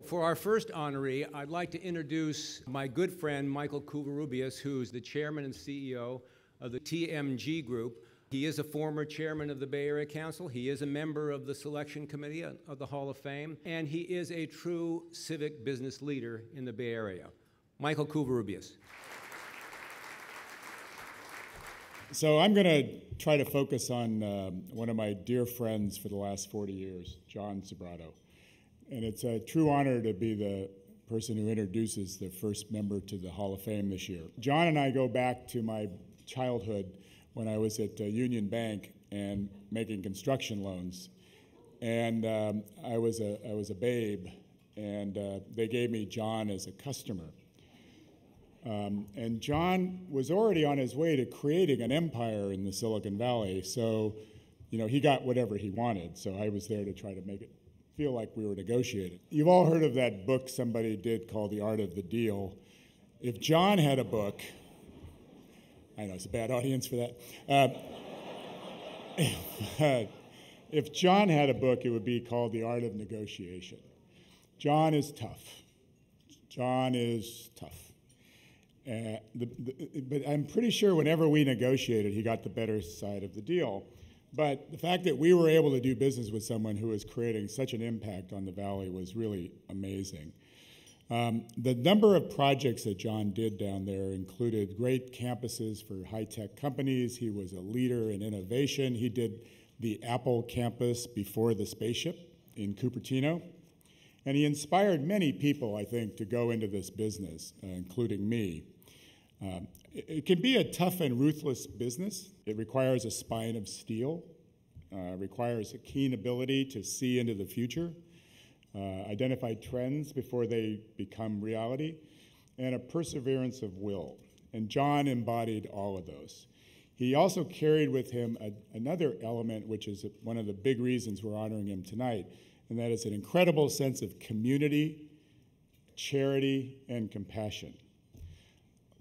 For our first honoree, I'd like to introduce my good friend, Michael Covarrubias, who's the chairman and CEO of the TMG Group. He is a former chairman of the Bay Area Council. He is a member of the selection committee of the Hall of Fame, and he is a true civic business leader in the Bay Area. Michael Covarrubias. So I'm going to try to focus on one of my dear friends for the last 40 years, John Sobrato. And it's a true honor to be the person who introduces the first member to the Hall of Fame this year. John and I go back to my childhood when I was at Union Bank and making construction loans. And I was a babe, and they gave me John as a customer. And John was already on his way to creating an empire in the Silicon Valley, so he got whatever he wanted. So I was there to try to make it feel like we were negotiating. You've all heard of that book somebody did called The Art of the Deal. If John had a book, I know it's a bad audience for that. If John had a book, it would be called The Art of Negotiation. John is tough. John is tough. But I'm pretty sure whenever we negotiated, he got the better side of the deal. But the fact that we were able to do business with someone who was creating such an impact on the Valley was really amazing. The number of projects that John did down there included great campuses for high-tech companies. He was a leader in innovation. He did the Apple campus before the spaceship in Cupertino. And he inspired many people, I think, to go into this business, including me. It can be a tough and ruthless business. It requires a spine of steel, requires a keen ability to see into the future, identify trends before they become reality, and a perseverance of will. And John embodied all of those. He also carried with him another element, which is one of the big reasons we're honoring him tonight, and that is an incredible sense of community, charity, and compassion.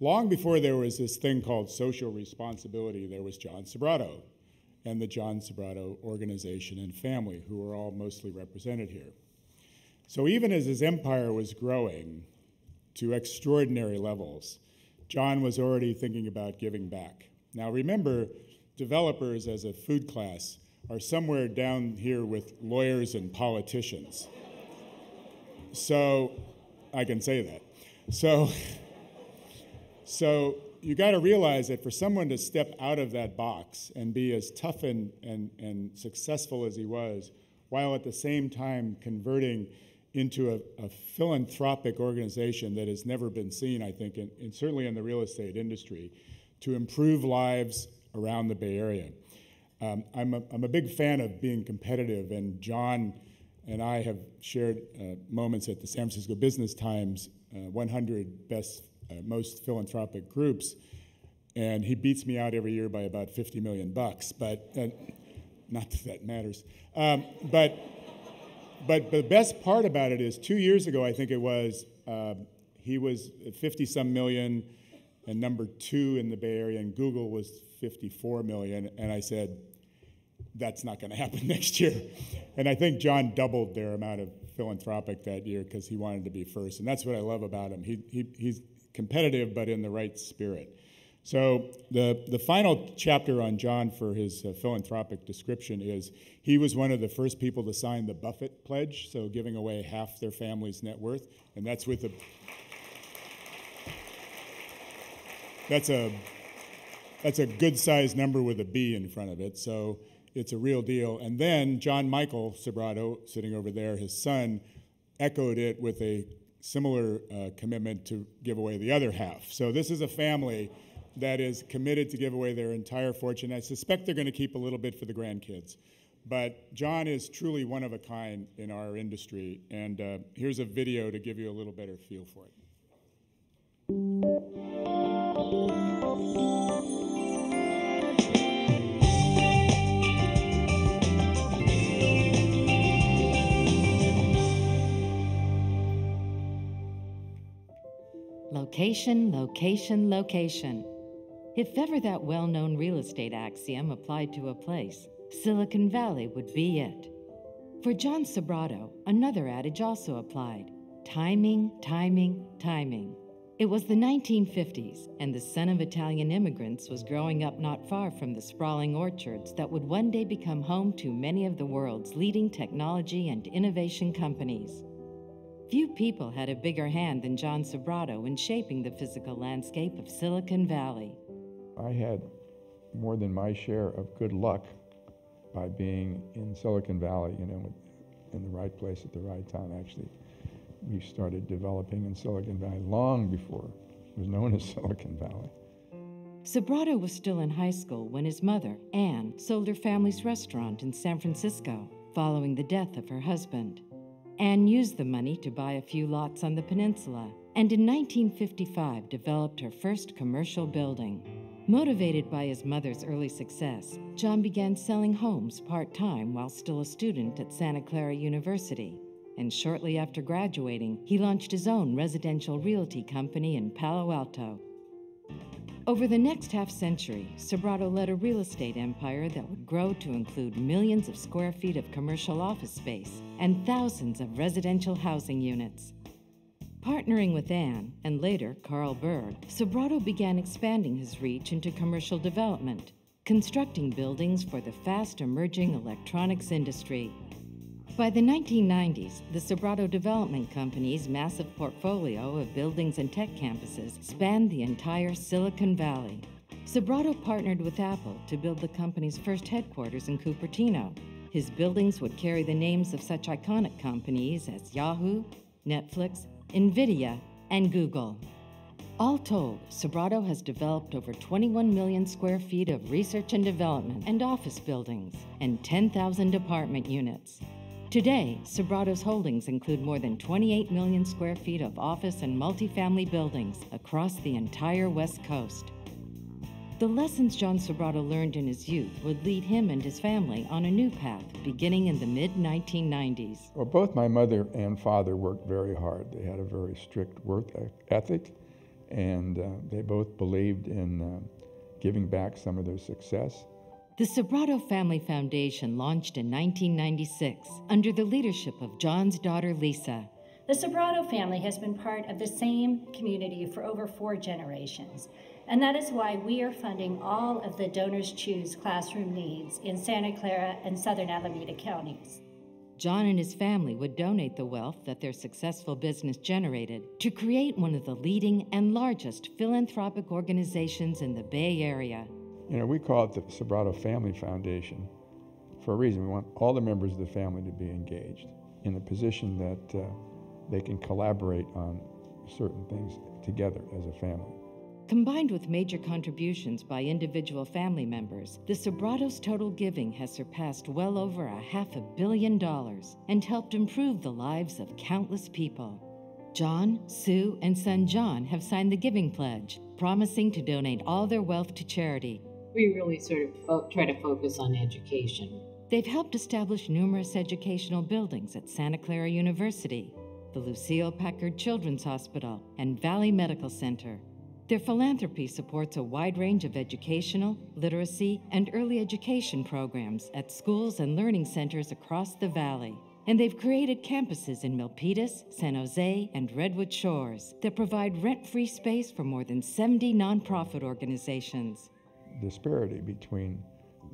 Long before there was this thing called social responsibility, there was John Sobrato and the John Sobrato organization and family, who are all mostly represented here. So even as his empire was growing to extraordinary levels, John was already thinking about giving back. Now remember, developers as a food class are somewhere down here with lawyers and politicians. So I can say that. So you got to realize that for someone to step out of that box and be as tough and successful as he was, while at the same time converting into a philanthropic organization that has never been seen, I think, and certainly in the real estate industry, to improve lives around the Bay Area. I'm a big fan of being competitive, and John and I have shared moments at the San Francisco Business Times 100 most philanthropic groups, and he beats me out every year by about $50 million, but not that that matters. But the best part about it is 2 years ago, I think it was, he was 50-some million and number 2 in the Bay Area, and Google was 54 million, and I said, that's not going to happen next year. And I think John doubled their amount of philanthropic that year because he wanted to be first, and that's what I love about him. He's competitive, but in the right spirit. So the final chapter on John for his philanthropic description is he was one of the first people to sign the Buffett Pledge, so giving away half their family's net worth, and that's with a that's a good-sized number with a B in front of it, so it's a real deal. And then John Michael Sobrato, sitting over there, his son, echoed it with a similar commitment to give away the other half. So this is a family that is committed to give away their entire fortune. I suspect they're going to keep a little bit for the grandkids. But John is truly one of a kind in our industry, and here's a video to give you a little better feel for it. Location, location, location. If ever that well-known real estate axiom applied to a place, Silicon Valley would be it. For John Sobrato, another adage also applied: timing, timing, timing. It was the 1950s, and the son of Italian immigrants was growing up not far from the sprawling orchards that would one day become home to many of the world's leading technology and innovation companies. Few people had a bigger hand than John Sobrato in shaping the physical landscape of Silicon Valley. I had more than my share of good luck by being in Silicon Valley, in the right place at the right time. Actually, we started developing in Silicon Valley long before it was known as Silicon Valley. Sobrato was still in high school when his mother, Anne, sold her family's restaurant in San Francisco following the death of her husband. Anne used the money to buy a few lots on the peninsula, and in 1955 developed her first commercial building. Motivated by his mother's early success, John began selling homes part-time while still a student at Santa Clara University. And shortly after graduating, he launched his own residential realty company in Palo Alto. Over the next half-century, Sobrato led a real estate empire that would grow to include millions of square feet of commercial office space and thousands of residential housing units. Partnering with Anne, and later Carl Berg, Sobrato began expanding his reach into commercial development, constructing buildings for the fast-emerging electronics industry. By the 1990s, the Sobrato Development Company's massive portfolio of buildings and tech campuses spanned the entire Silicon Valley. Sobrato partnered with Apple to build the company's first headquarters in Cupertino. His buildings would carry the names of such iconic companies as Yahoo, Netflix, NVIDIA, and Google. All told, Sobrato has developed over 21 million square feet of research and development and office buildings and 10,000 apartment units. Today, Sobrato's holdings include more than 28 million square feet of office and multifamily buildings across the entire West Coast. The lessons John Sobrato learned in his youth would lead him and his family on a new path beginning in the mid-1990s. Well, both my mother and father worked very hard. They had a very strict work ethic, and they both believed in giving back some of their success. The Sobrato Family Foundation launched in 1996 under the leadership of John's daughter, Lisa. The Sobrato family has been part of the same community for over 4 generations, and that is why we are funding all of the Donors Choose classroom needs in Santa Clara and Southern Alameda counties. John and his family would donate the wealth that their successful business generated to create one of the leading and largest philanthropic organizations in the Bay Area. We call it the Sobrato Family Foundation for a reason. We want all the members of the family to be engaged in a position that they can collaborate on certain things together as a family. Combined with major contributions by individual family members, the Sobrato's total giving has surpassed well over $500 million and helped improve the lives of countless people. John, Sue, and son John have signed the Giving Pledge, promising to donate all their wealth to charity. We really sort of try to focus on education. They've helped establish numerous educational buildings at Santa Clara University, the Lucille Packard Children's Hospital, and Valley Medical Center. Their philanthropy supports a wide range of educational, literacy, and early education programs at schools and learning centers across the valley. And they've created campuses in Milpitas, San Jose, and Redwood Shores that provide rent-free space for more than 70 nonprofit organizations. Disparity between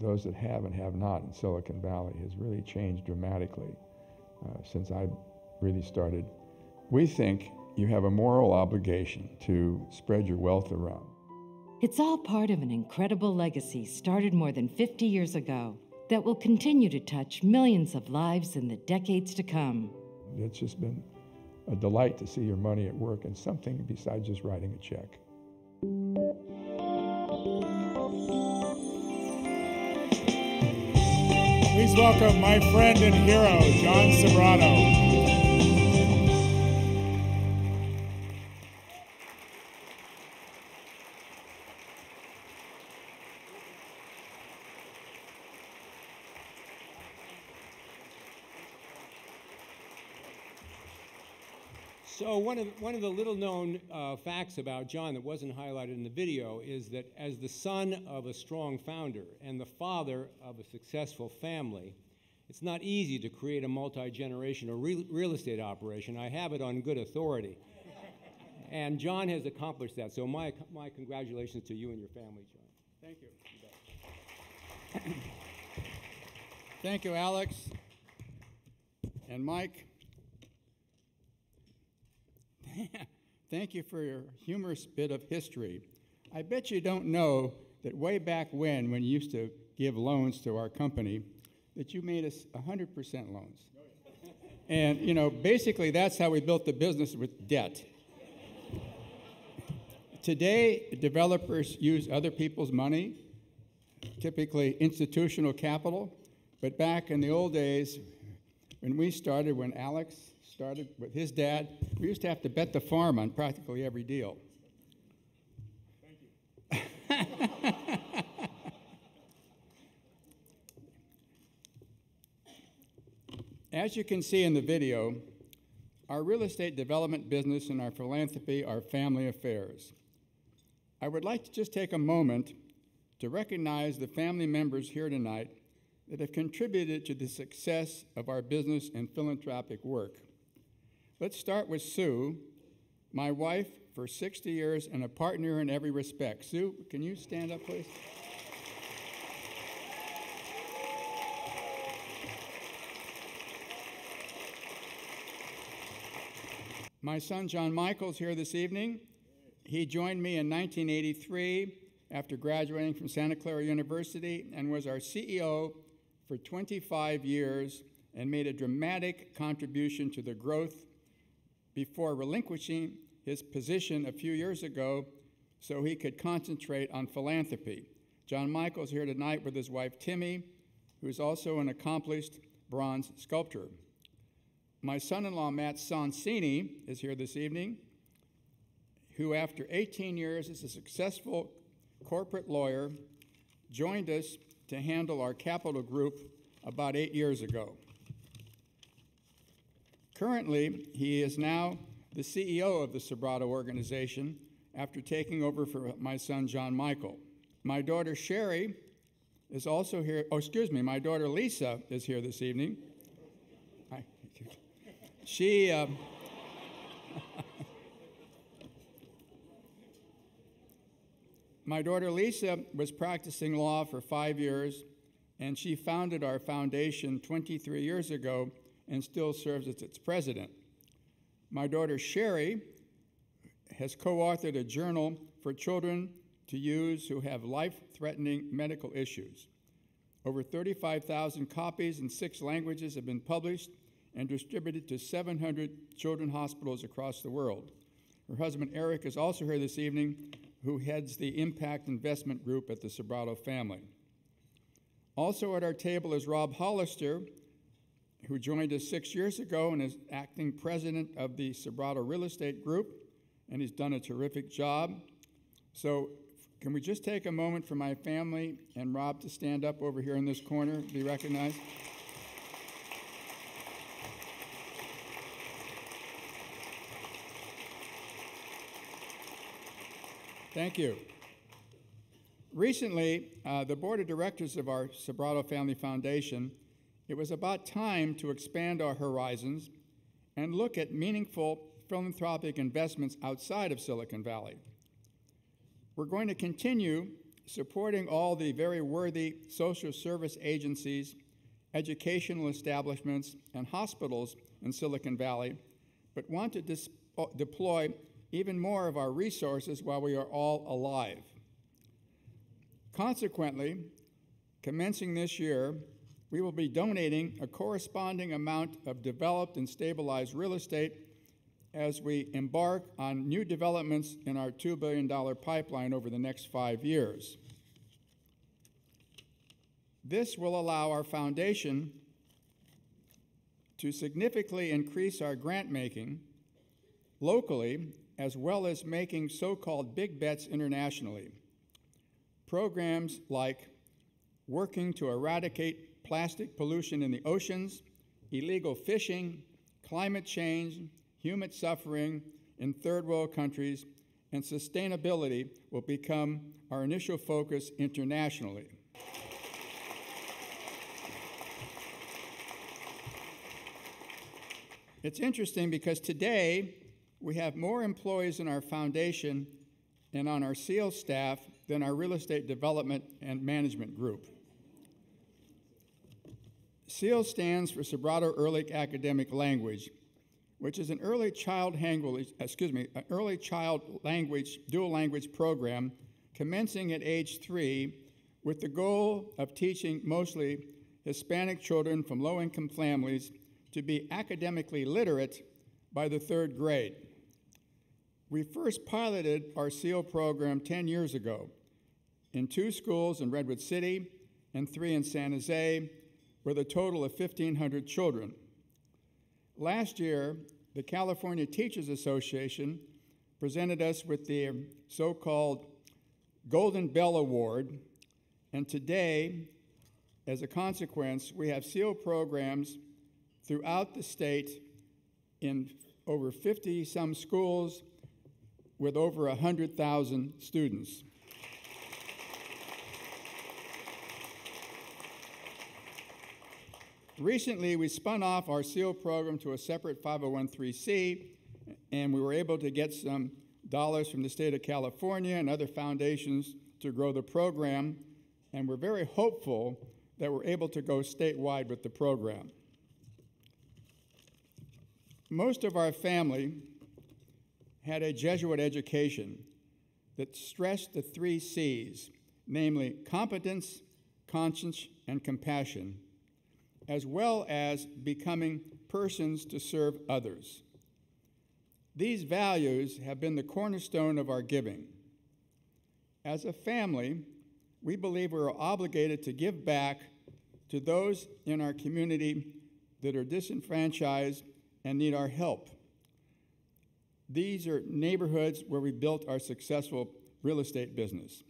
those that have and have not in Silicon Valley has really changed dramatically since I really started. We think you have a moral obligation to spread your wealth around. It's all part of an incredible legacy started more than 50 years ago that will continue to touch millions of lives in the decades to come. It's just been a delight to see your money at work and something besides just writing a check. Please welcome my friend and hero, John Sobrato. So one of the little-known facts about John that wasn't highlighted in the video is that as the son of a strong founder and the father of a successful family, It's not easy to create a multi-generational real estate operation. I have it on good authority. And John has accomplished that. So my congratulations to you and your family, John. Thank you. Thank you, Alex. And Mike, thank you for your humorous bit of history. I bet you don't know that way back when you used to give loans to our company, that you made us 100% loans. And, you know, basically that's how we built the business, with debt. Today, developers use other people's money, typically institutional capital. But back in the old days, when Alex started with his dad, we used to have to bet the farm on practically every deal. Thank you. As you can see in the video, our real estate development business and our philanthropy are family affairs. I would like to just take a moment to recognize the family members here tonight that have contributed to the success of our business and philanthropic work. Let's start with Sue, my wife for 60 years and a partner in every respect. Sue, can you stand up, please? My son, John Michael's here this evening. He joined me in 1983 after graduating from Santa Clara University and was our CEO for 25 years and made a dramatic contribution to the growth before relinquishing his position a few years ago so he could concentrate on philanthropy. John Michael's here tonight with his wife, Timmy, who's also an accomplished bronze sculptor. My son-in-law, Matt Sonsini, is here this evening, who after 18 years as a successful corporate lawyer, joined us to handle our capital group about 8 years ago. Currently, he is now the CEO of the Sobrato organization after taking over for my son, John Michael. My daughter, Sherry, is also here. Oh, excuse me, my daughter, Lisa, is here this evening. My daughter Lisa was practicing law for 5 years, and she founded our foundation 23 years ago and still serves as its president. My daughter Sherry has co-authored a journal for children to use who have life-threatening medical issues. Over 35,000 copies in 6 languages have been published and distributed to 700 children's hospitals across the world. Her husband Eric is also here this evening, who heads the Impact Investment Group at the Sobrato family. Also at our table is Rob Hollister, who joined us 6 years ago and is acting president of the Sobrato Real Estate Group, and he's done a terrific job. So can we just take a moment for my family and Rob to stand up over here in this corner, be recognized? Thank you. Recently, the board of directors of our Sobrato Family Foundation, it was about time to expand our horizons and look at meaningful philanthropic investments outside of Silicon Valley. We're going to continue supporting all the very worthy social service agencies, educational establishments, and hospitals in Silicon Valley, but want to deploy even more of our resources while we are all alive. Consequently, commencing this year, we will be donating a corresponding amount of developed and stabilized real estate as we embark on new developments in our $2 billion pipeline over the next 5 years. This will allow our foundation to significantly increase our grant making locally, as well as making so-called big bets internationally. Programs like working to eradicate plastic pollution in the oceans, illegal fishing, climate change, human suffering in third world countries, and sustainability will become our initial focus internationally. It's interesting because today we have more employees in our foundation and on our SEAL staff than our real estate development and management group. SEAL stands for Sobrato Early Academic Language, which is an early child language, dual language program commencing at age 3 with the goal of teaching mostly Hispanic children from low-income families to be academically literate by the 3rd grade. We first piloted our SEAL program 10 years ago in 2 schools in Redwood City and 3 in San Jose, with a total of 1,500 children. Last year, the California Teachers Association presented us with the so-called Golden Bell Award, and today, as a consequence, we have SEAL programs throughout the state in over 50-some schools with over 100,000 students. Recently, we spun off our SEAL program to a separate 501(c)(3), and we were able to get some dollars from the state of California and other foundations to grow the program, and we're very hopeful that we're able to go statewide with the program. Most of our family had a Jesuit education that stressed the 3 C's, namely competence, conscience, and compassion, as well as becoming persons to serve others. These values have been the cornerstone of our giving. As a family, we believe we are obligated to give back to those in our community that are disenfranchised and need our help. These are neighborhoods where we built our successful real estate business.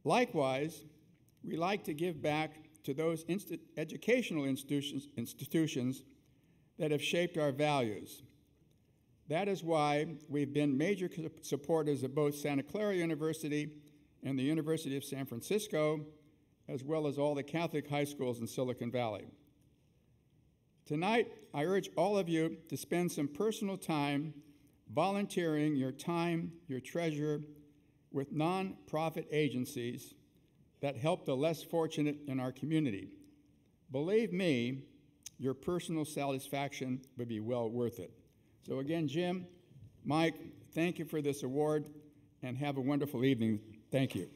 Likewise, we like to give back to those educational institutions that have shaped our values. That is why we've been major supporters of both Santa Clara University and the University of San Francisco, as well as all the Catholic high schools in Silicon Valley. Tonight, I urge all of you to spend some personal time volunteering your time, your treasure, with nonprofit agencies that help the less fortunate in our community. Believe me, your personal satisfaction would be well worth it. So again, Jim, Mike, thank you for this award, and have a wonderful evening. Thank you.